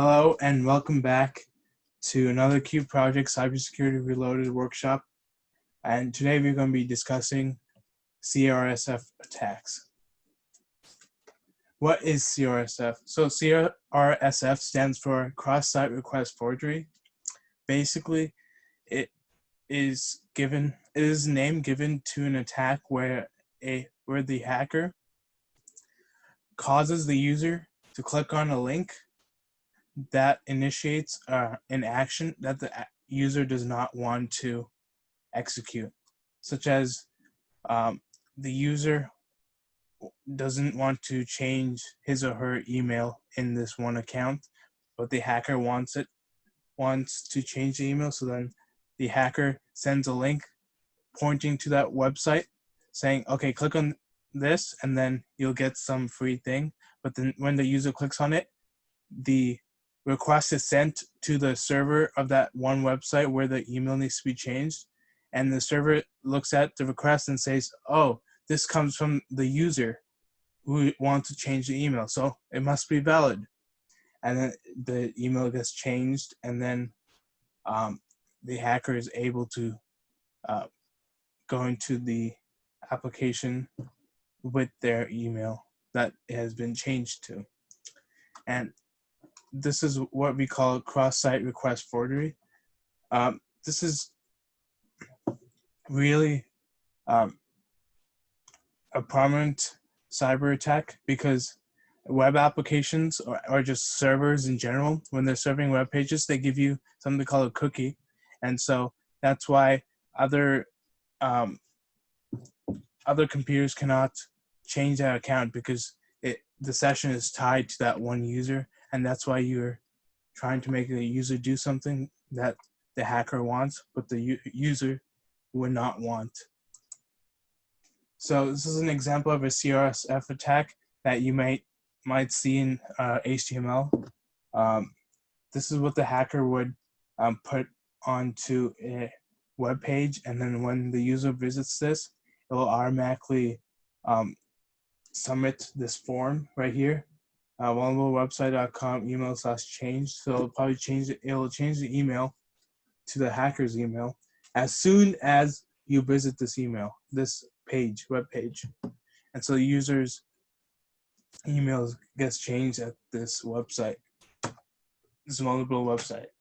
Hello and welcome back to another Q Project Cybersecurity Reloaded workshop. And today we're going to be discussing crsf attacks. What is crsf? So crsf stands for cross-site request forgery. Basically, it is a name given to an attack where the hacker causes the user to click on a link that initiates an action that the user does not want to execute, such as the user doesn't want to change his or her email in this one account, but the hacker wants to change the email. So then the hacker sends a link pointing to that website saying, okay, click on this and then you'll get some free thing. But then when the user clicks on it, the request is sent to the server of that one website where the email needs to be changed, and the server looks at the request and says, oh, this comes from the user who wants to change the email, so it must be valid. And then the email gets changed, and then the hacker is able to go into the application with their email that it has been changed to. And this is what we call cross-site request forgery. This is really a prominent cyber attack because web applications or just servers in general, when they're serving web pages, they give you something called a cookie. And so that's why other computers cannot change that account because the session is tied to that one user. And that's why you're trying to make the user do something that the hacker wants, but the user would not want. So this is an example of a crsf attack that you might see in HTML. This is what the hacker would put onto a web page, and then when the user visits this, it will automatically submit this form right here. vulnerablewebsite.com email/change. So it'll probably it'll change the email to the hacker's email as soon as you visit this web page. And so the user's email gets changed at this website, this vulnerable website.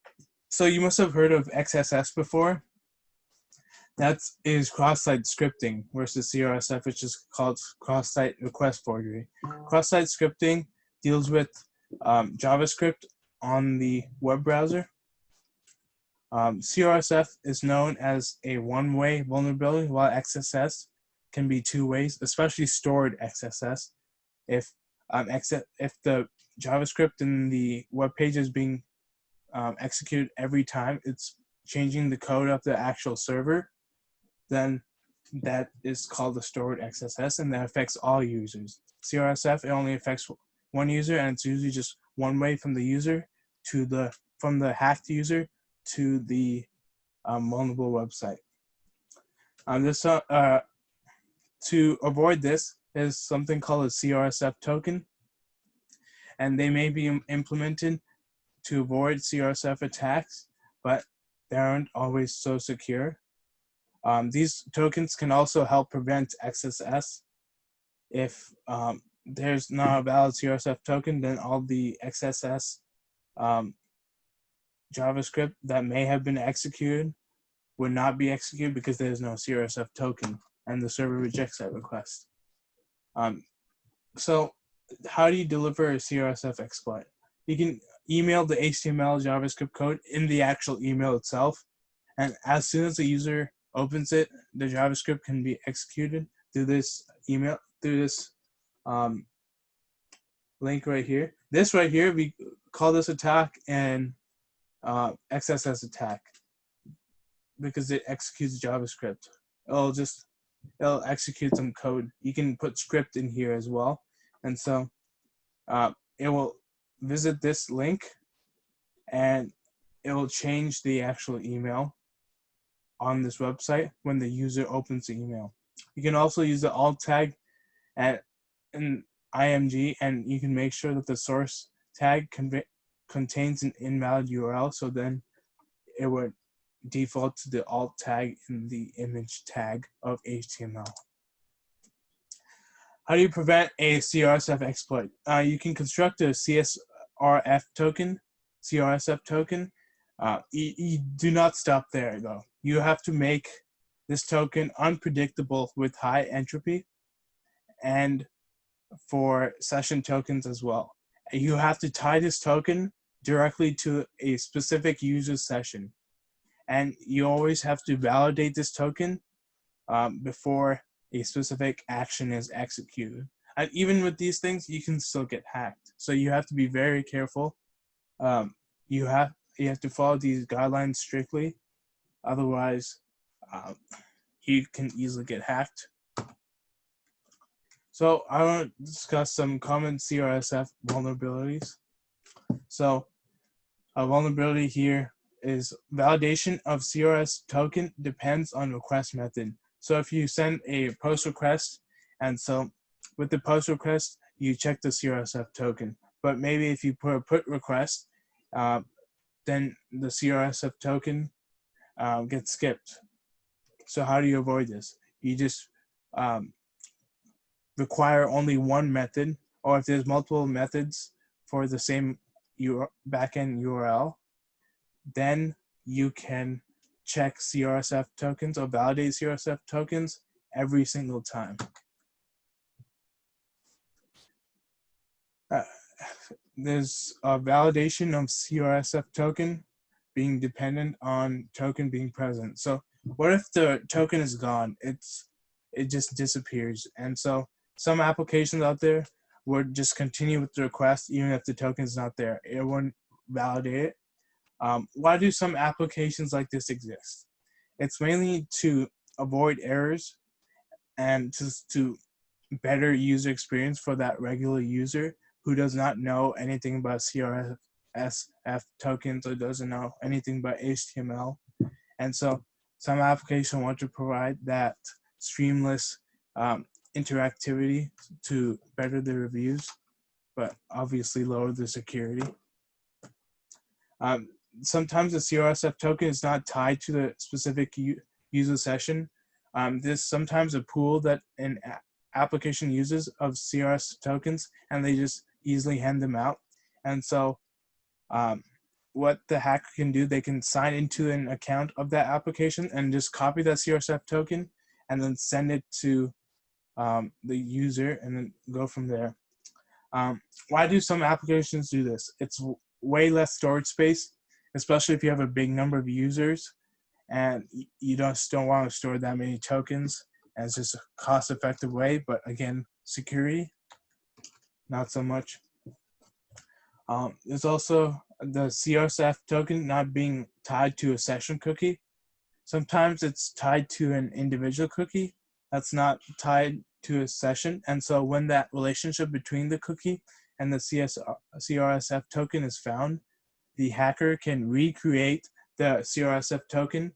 So you must have heard of XSS before. That is cross-site scripting versus crsf, which is called cross-site request forgery. Cross-site scripting deals with JavaScript on the web browser. crsf is known as a one-way vulnerability, while XSS can be two ways, especially stored XSS. If the JavaScript in the web page is being executed every time it's changing the code of the actual server, then that is called the stored XSS, and that affects all users. crsf, it only affects one user, and it's usually just one way from the user from the hacked user to the vulnerable website. To avoid this is something called a crsf token, and they may be implemented to avoid crsf attacks, but they aren't always so secure. These tokens can also help prevent XSS. If there's not a valid crsf token, then all the XSS JavaScript that may have been executed would not be executed because there's no crsf token and the server rejects that request. So how do you deliver a crsf exploit? You can email the HTML JavaScript code in the actual email itself, and as soon as the user opens it, the JavaScript can be executed through this link right here. This right here, we call this attack an XSS attack because it executes JavaScript. It'll execute some code. You can put script in here as well, and so it will visit this link and it will change the actual email on this website when the user opens the email. You can also use the alt tag in IMG, and you can make sure that the source tag contains an invalid URL, so then it would default to the alt tag in the image tag of HTML. How do you prevent a crsf exploit? You can construct a crsf token, you do not stop there though. You have to make this token unpredictable with high entropy, and for session tokens as well. You have to tie this token directly to a specific user session. And you always have to validate this token before a specific action is executed. And even with these things, you can still get hacked. So you have to be very careful. You have to follow these guidelines strictly. Otherwise, you can easily get hacked. So I want to discuss some common crsf vulnerabilities. So a vulnerability here is validation of CRS token depends on request method. So if you send a post request, and so with the post request, you check the CRSF token. But maybe if you put a put request, then the CRSF token gets skipped. So how do you avoid this? You just require only one method, or if there's multiple methods for the same backend URL, then you can check crsf tokens or validate crsf tokens every single time. There's a validation of crsf token being dependent on token being present. So what if the token is gone? It just disappears. And so some applications out there would just continue with the request even if the token is not there. It won't validate it. Why do some applications like this exist? It's mainly to avoid errors and just to better user experience for that regular user who does not know anything about crsf tokens or doesn't know anything about HTML. And so some applications want to provide that streamless interactivity to better the reviews, but obviously lower the security. Sometimes the crsf token is not tied to the specific user session. There's sometimes a pool that an application uses of CRS tokens, and they just easily hand them out. And so what the hacker can do, they can sign into an account of that application and just copy that CRSF token and then send it to the user and then go from there. Why do some applications do this? It's way less storage space, especially if you have a big number of users and you just don't want to store that many tokens. And it's just a cost-effective way, but again, security, not so much. There's also the CRSF token not being tied to a session cookie. Sometimes it's tied to an individual cookie that's not tied to a session. And so when that relationship between the cookie and the CRSF token is found, the hacker can recreate the CRSF token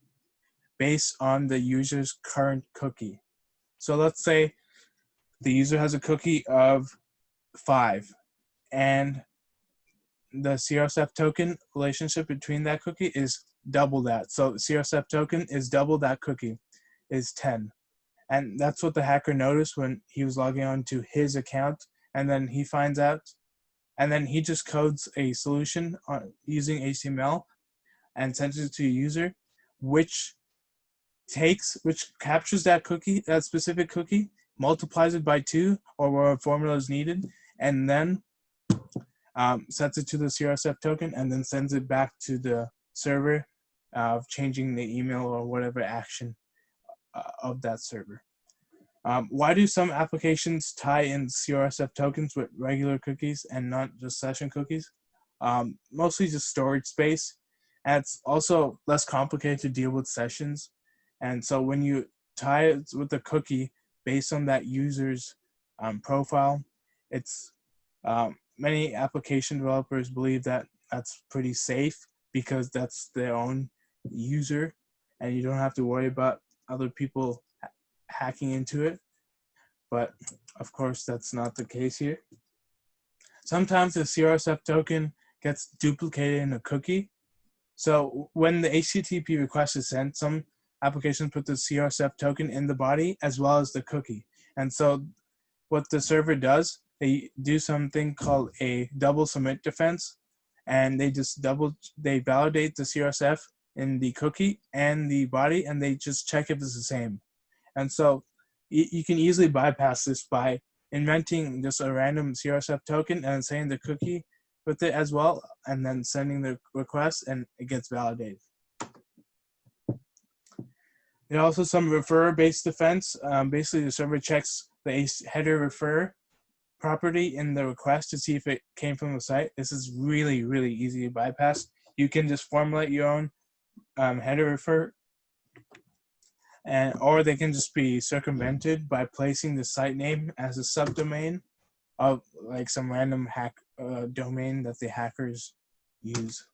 based on the user's current cookie. So let's say the user has a cookie of 5 and the CRSF token relationship between that cookie is double that. So CRSF token is double that cookie, is 10. And that's what the hacker noticed when he was logging on to his account. And then he finds out, and then he just codes a solution using HTML and sends it to a user, which captures that cookie, that specific cookie, multiplies it by 2 or where a formula is needed, and then sets it to the CRSF token and then sends it back to the server of changing the email or whatever action of that server. Why do some applications tie in CRSF tokens with regular cookies and not just session cookies? Mostly just storage space. And it's also less complicated to deal with sessions. And so when you tie it with a cookie based on that user's profile, it's many application developers believe that that's pretty safe because that's their own user and you don't have to worry about other people hacking into it. But of course, that's not the case here. Sometimes the CRSF token gets duplicated in a cookie. So when the HTTP request is sent, some applications put the crsf token in the body as well as the cookie. And so what the server does, they do something called a double submit defense, and they validate the crsf in the cookie and the body, and they just check if it's the same. And so you can easily bypass this by inventing just a random crsf token and saying the cookie with it as well, and then sending the request, and it gets validated. There are also some referrer-based defense. Basically, the server checks the header referrer property in the request to see if it came from the site. This is really, really easy to bypass. You can just formulate your own header referrer, or they can just be circumvented by placing the site name as a subdomain of like some random domain that the hackers use.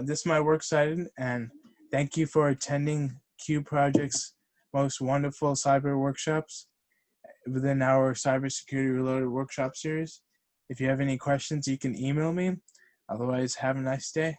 This is my works cited, and thank you for attending Q Project's most wonderful cyber workshops within our cybersecurity reloaded workshop series. If you have any questions, you can email me. Otherwise, have a nice day.